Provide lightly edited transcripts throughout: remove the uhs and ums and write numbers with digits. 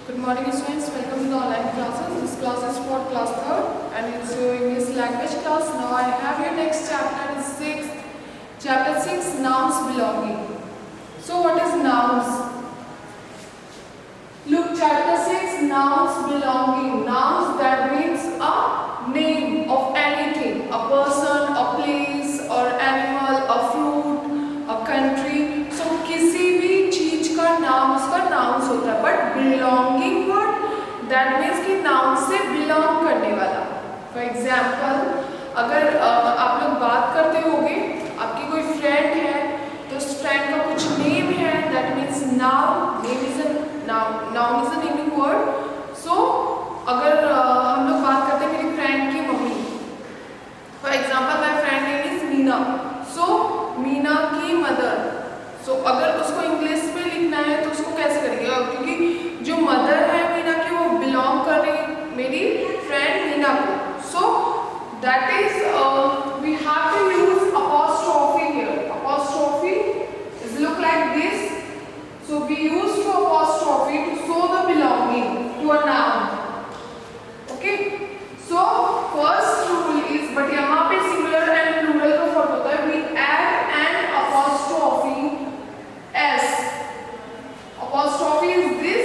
Good morning students, welcome to the online classes. This class is for class 3rd and it's your English language class. Now I have your next chapter is 6th. Chapter 6, nouns belonging. So what is nouns? Look, chapter 6, nouns belonging. Nouns, that means a name of anything. A person, a place or animal, a fruit, a country. So किसी भी चीज का नाम उसका nouns होता है. But belonging word, that means कि noun से belong करने वाला. For example, अगर आप लोग बात करते होंगे, आपकी कोई फ्रेंड है तो उस फ्रेंड का कुछ नेम है, that means noun. Name is a noun is a naming word. So अगर हम लोग बात करते हैं मेरी फ्रेंड की mummy, for example my friend name is Meena, so Meena की मदर. so अगर उसको इंग्लिश में लिखना है तो उसको कैसे करेंगे, क्योंकि जो मदर है मीना की वो बिलोंग कर रही मेरी फ्रेंड मीना को. so that is we have to use apostrophe here. Apostrophe is look like this. So we use to apostrophe to show the belonging to a noun. Okay. So first rule is, but यहाँ पे singular and plural का फर्क होता है. We add an apostrophe s. Apostrophe is this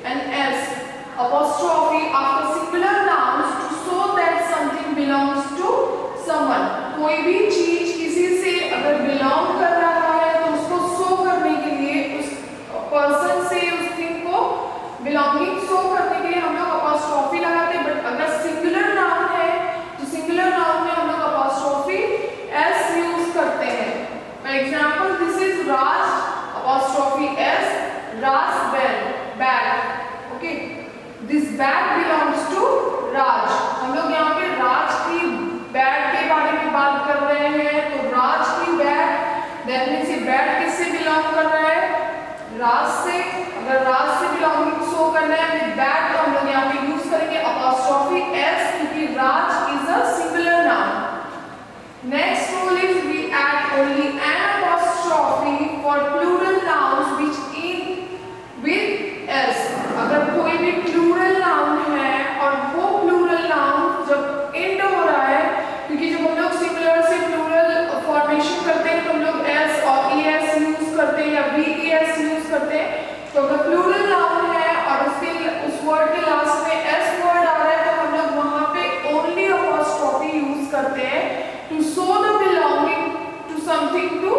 and s. Apostrophe after singular nouns to show that something belongs to someone. कोई भी चीज किसी से अगर belong कर रहा है तो उसको show करने के लिए उस पर्सन से उस थिंग को बिलोंगिंग शो करने के लिए हम लोग अपॉस्ट्रोफी लगाते हैं. बट अगर सिंगुलर नाउन है तो सिंगुलर नाउन में हम लोग अपॉस्ट्रोफी एस यूज करते हैं. For example this is Raj, apostrophe S, Raj bag. Okay, this bag belongs to Raj. हम लोग यहाँ पे राज की बैग के बारे में बात कर रहे हैं तो राज की बैग, दैट मींस ये बैग किससे बिलोंग कर रहा है, राज से. अगर राज से बिलोंगिंग शो करना है विद दैट तो हम लोग यहाँ पे यूज करेंगे अपॉस्ट्रोफी एस, क्योंकि Raj is a singular noun. Next rule is we add only an apostrophe for plural nouns which end with S. अगर कोई भी प्लूरल नाउन है और वो प्लूरल नाउन जब एंड हो रहा है, क्योंकि जब हम लोग सिंगुलर से प्लूरल फॉर्मेशन करते हैं तो हम लोग एस और ई एस यूज करते हैं या वी ई एस यूज करते हैं. तो अगर प्लूरल नाउन है और उसके उस वर्ड के लास्ट में एस वर्ड आ रहा है तो हम लोग वहां पे ओनली अपॉस्ट्रोफी यूज करते हैं to show the belonging to something to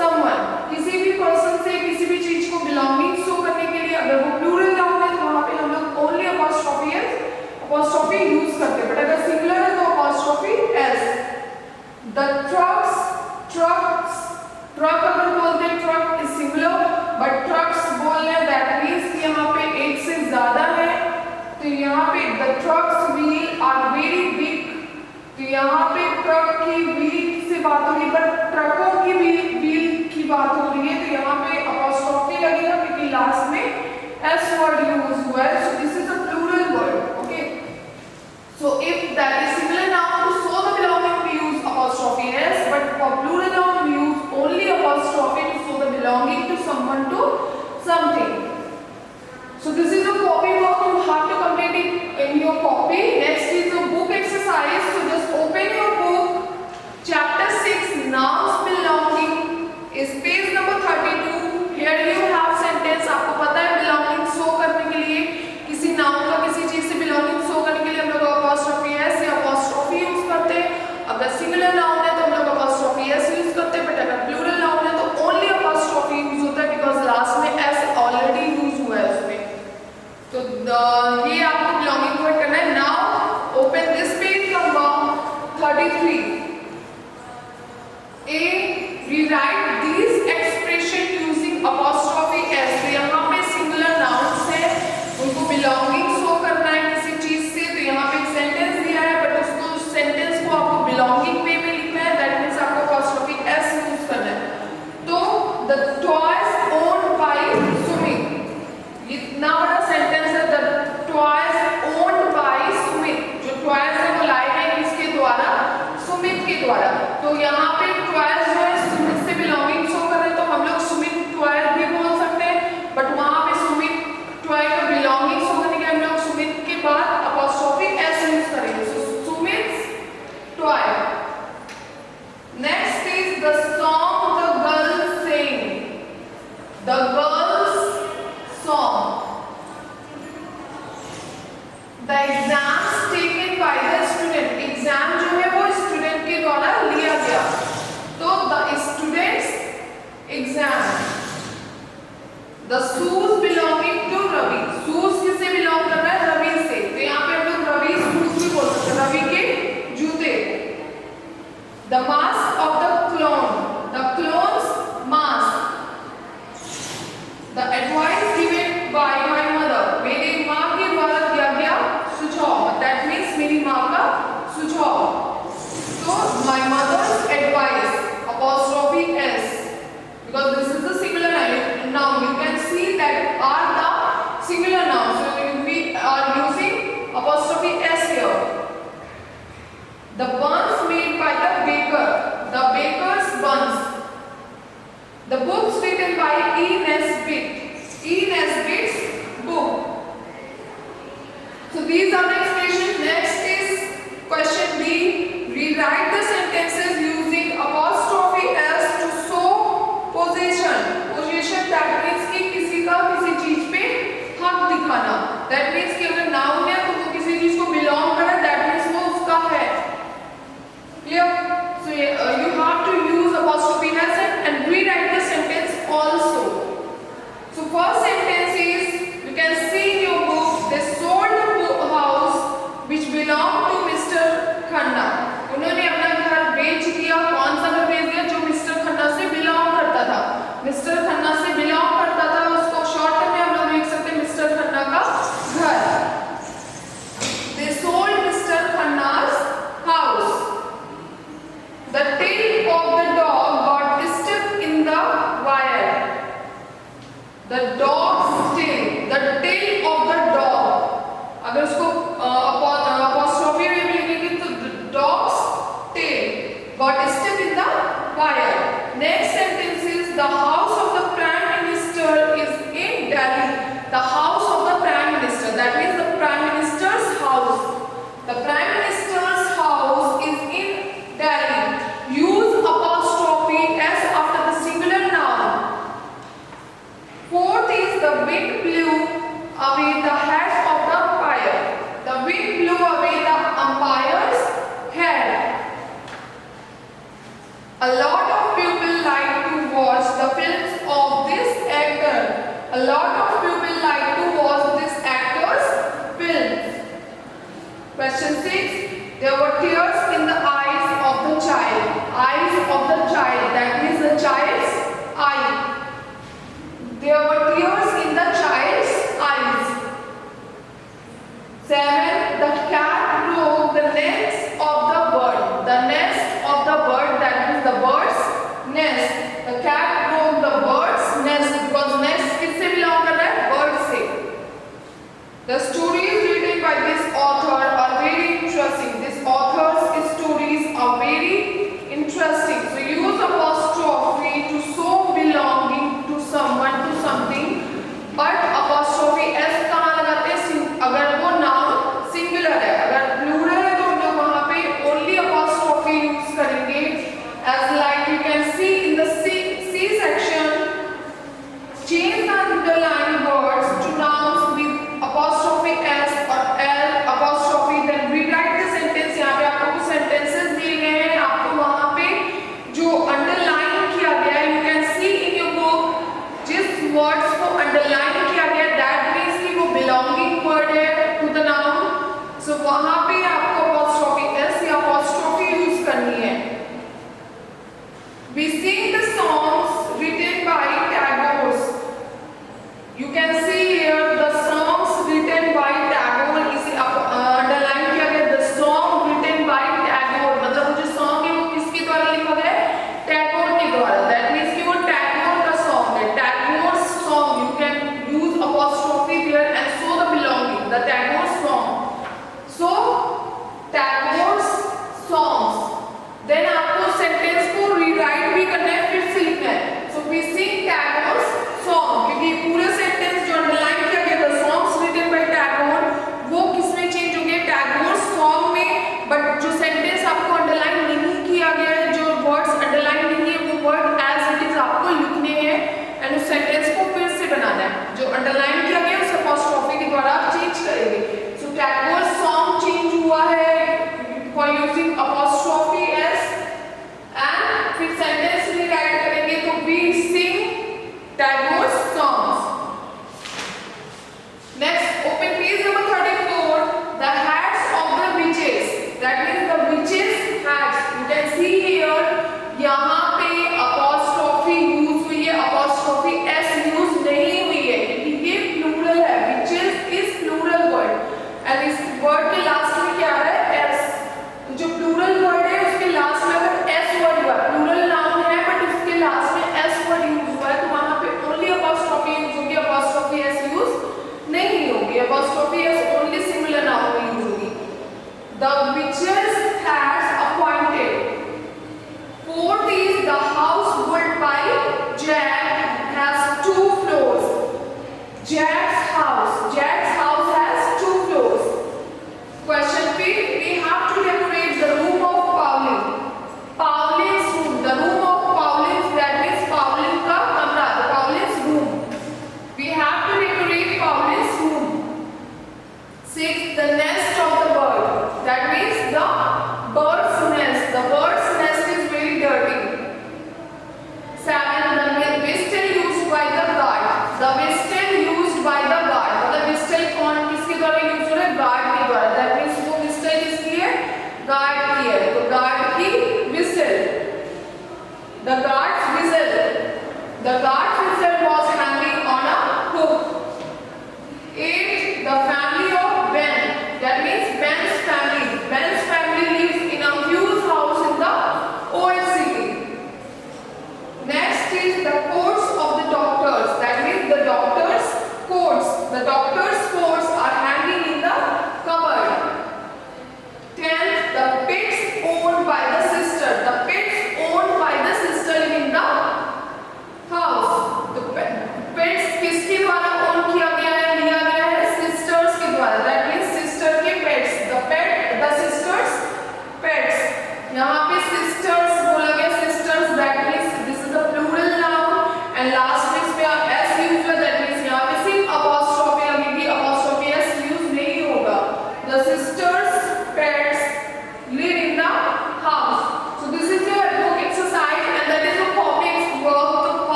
someone. किसी भी पर्सन से किसी भी चीज को बिलोंगिंग शो करने के लिए अगर वो प्लूरल नाउन है तो वहां पे हम लोग ओनली अपॉस्ट्रोफी यूज करते हैं. बट अगर सिंगुलर है तो अपॉस्ट्रोफी एस. द ट्रक अगर बोलते हैं truck is singular, but trucks बोल रहे हैं दैट मींस यहाँ पे एक से ज्यादा है. तो यहाँ पे the truck's wheel are very big. तो यहाँ पे ट्रक की व्हील से बात हो रही है, पर ट्रकों की व्हील की बात हो रही है तो यहाँ पे अपॉस्ट्रोफी लगेगा क्योंकि लास्ट में एस वर्ड यूज हुआ है. So this is a plural word. Okay, so if that is singular noun to show the belonging we use apostrophe s, but for plural noun we use only apostrophe to show the belonging to someone to something. So this is a copy work, you have to complete it in your copy. Next is a book exercise. So just open your book, chapter 6, nouns belonging is page number 32. Here you have sentence. आपको पता है belonging show करने के लिए किसी noun का किसी चीज से belonging show करने के लिए हम लोग apostrophe s या apostrophe यूज करते हैं. अगर singular noun है तो हम लोग apostrophe s यूज करते हैं, बट अगर plural noun है तो only apostrophe यूज होता है बिकॉज लास्ट में s ऑलरेडी यूज हुआ है उसमें. तो ये आपको belonging वर्ड करना है. Now open this page number 33. A rewrite these expression using apostrophe s. तो यहाँ पे singular nouns है, उनको belonging शो करना है किसी चीज से. तो यहाँ पे एक सेंटेंस दिया है बट उसको सेंटेंस को आपको belonging वे में लिखना है. दैट मींस आपको apostrophe s यूज करना है. तो the toys owned by Sumit. इतना बड़ा सेंटेंस है. the toys owned by Sumit. जो toys है वो लाए हैं किसके द्वारा, सुमित के द्वारा. तो यहाँ पे toys जो है सुमित से belonging these are the expressions. Next is question B. Rewrite the sentences using apostrophe s to show possession. Possession that means कि किसी का किसी चीज पे हक दिखाना. That means कि अगर noun है तो वो किसी चीज को belong कर रहा है. That means वो उसका है. Clear? So you have to use apostrophe s and rewrite the sentence also. So first sentence is, you can see in your book, they sold the house which belonged to Mr. Khanna. उन्होंने अपना घर बेच दिया. कौन सा घर बेच दिया? जो मिस्टर खन्ना से बिलोंग करता था. मिस्टर खन्ना से बिलोंग करता था, उसको शॉर्ट में हम लोग लिख सकते हैं मिस्टर खन्ना का घर. They sold Mr. Khanna's house. The tail of the dog got stuck in the wire. The dog's tail, the tail of the dog. अगर उसको apostrophe में भी लिखेंगे तो the dog's tail got stuck in the wire. Next sentence is, the house of the prime minister is in Delhi. The house of the prime minister, that means the prime minister's house. The prime minister's house is in Delhi. Use apostrophe s after the singular noun. Fourth is, the wind blew away the hat of the umpire. The wind blew away the umpire's hat. A lot of people like to watch the films of this actor. A lot of people like to watch this actor's films. Question 6. There were tears in the eyes of the child. Eyes of the child, that means the child's eye. There were tears in the child's eyes. 7. The cat broke the nest of the bird. The nest of the bird, that means the bird's nest. The cat broke the bird's nest because nest किससे belong कर रहा है? Bird से. The stories written by this author are very interesting. This author's stories are very interesting. So use apostrophe to show belonging to someone, to something. But apostrophe s कहाँ लगाते हैं? अगर वो noun singular है. अगर plural है तो हम लोग वहाँ पे only apostrophe use करेंगे. As like you can see in the C section, change the underlined words to nouns with apostrophe s or l apostrophe. Then rewrite the sentence. यहाँ पे आपको कुछ sentences दिए गए हैं. आपको वहाँ पे जो underline किया गया है, you can see in your book, जिस words को underline किया गया, that means कि वो belonging word है to the noun. So वहाँ पे आपको apostrophe s या apostrophe use करनी है. We sing the songs written by Tagore. You can see here the songs written by Tagore is underline किया गया. The song written by Tagore, मतलब वो जो song है वो किसके द्वारा लिखा गया है? Tagore के द्वारा. That means कि वो Tagore का song है. Tagore's song. You can use apostrophe there and show the belonging. The Tagore song. So Tagore's songs. Then आपको sentence को rewrite भी करना है, फिर से लिखना है. So we sing Tagore's song, क्योंकि पूरे sentence जो underline किया गया, the songs written by Tagore, वो किसमें change हो गया? Tagore's song में. But जो sentence आपको underline नहीं किया गया है, जो words underline नहीं है, वो word as it is आपको लिखने हैं and उस sentence को फिर से बनाना है. जो underline किया गया उस apostrophe के द्वारा आप change करेंगे. So Tagore's song change हुआ है for using apostrophe s and फिर sentence rewrite करेंगे तो we sing Tagore's songs. Next, open page number 34. The hats of the witches. That means the witches' hats. You can see here. यहाँ पे apostrophe use हुई है, apostrophe s use नहीं हुई है क्योंकि ये plural है. Witches is plural word. And इस word के last में क्या आ रहा है? s. तो जो plural word है उसके last में अगर s word हुआ, plural noun है but उसके last में s word use हुआ है तो वहाँ पे only apostrophe use होगी, apostrophe s use नहीं होगी. Apostrophe s only singular noun में use होगी. The witches has appointed. Fourth is, the house built by Jack has 2 floors. Jack's house has 2 floors. The